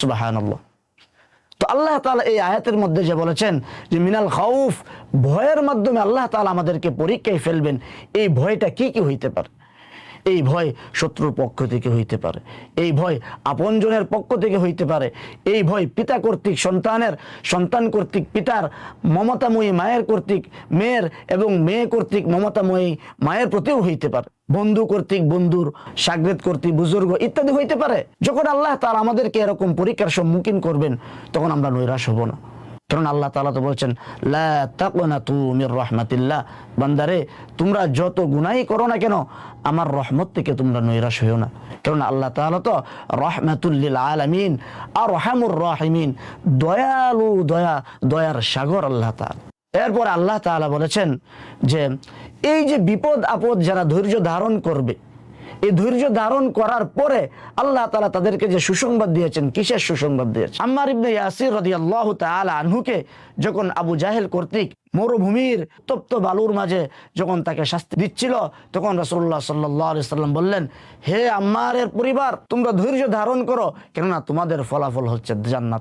সুবহানাল্লাহ। তো আল্লাহ তাআলা এই আয়াতের মধ্যে যে বলেছেন যে মিনাল খাউফ, ভয়ের মাধ্যমে আল্লাহ তাআলা আমাদেরকে পরীক্ষায় ফেলবেন, এই ভয়টা কি কি হইতে পারে? এই ভয় শত্রুর পক্ষ থেকে হইতে পারে, এই ভয় আপনজনের পক্ষ থেকে হইতে পারে, এই ভয় পিতা কর্তৃক সন্তানের, সন্তান কর্তৃক পিতার, মমতাময়ী মায়ের কর্তৃক মেয়ের এবং মেয়ে কর্তৃক মমতাময়ী মায়ের প্রতিও হইতে পারে, বন্ধু কর্তৃক বন্ধুর, সাগরেদ কর্তৃক বুজুর্গ ইত্যাদি হইতে পারে। যখন আল্লাহ তাআলা আমাদেরকে এরকম পরীক্ষার সম্মুখীন করবেন তখন আমরা নৈরাশ হব না, কারণ আল্লাহ তাআলা তো বলছেন লা তাকনাতু মির রাহমাতিল্লাহ, বান্দারে তোমরা যত গুনাহই করো না কেন আমার রহমত থেকে তোমরা নৈরাশ হইও না, কারণ আল্লাহ তাআলা তো রাহমাতুল লিল আলামিন আরহামুর রাহিমিন, দয়ালু, দয়ার সাগর আল্লাহ তাআলা। এরপর আল্লাহ তাআলা বলেছেন যে এই যে বিপদ আপদ যারা ধৈর্য ধারণ করবে, এই ধৈর্য ধারণ করার পরে আল্লাহ তাআলা তাদেরকে যে সুসংবাদ দিয়েছেন, কিসের সুসংবাদ দিয়েছেন? আম্মার ইবনে ইয়াসির রাদিয়াল্লাহু তাআলা আনহুকে যখন আবু জাহেল কর্তৃক মরুভূমির তপ্ত বালুর মাঝে যখন তাকে শাস্তি দিচ্ছিল, তখন রাসূলুল্লাহ সাল্লাল্লাহু আলাইহি সাল্লাম বললেন, হে আম্মারের পরিবার, তোমরা ধৈর্য ধারণ করো, কেননা তোমাদের ফলাফল হচ্ছে জান্নাত।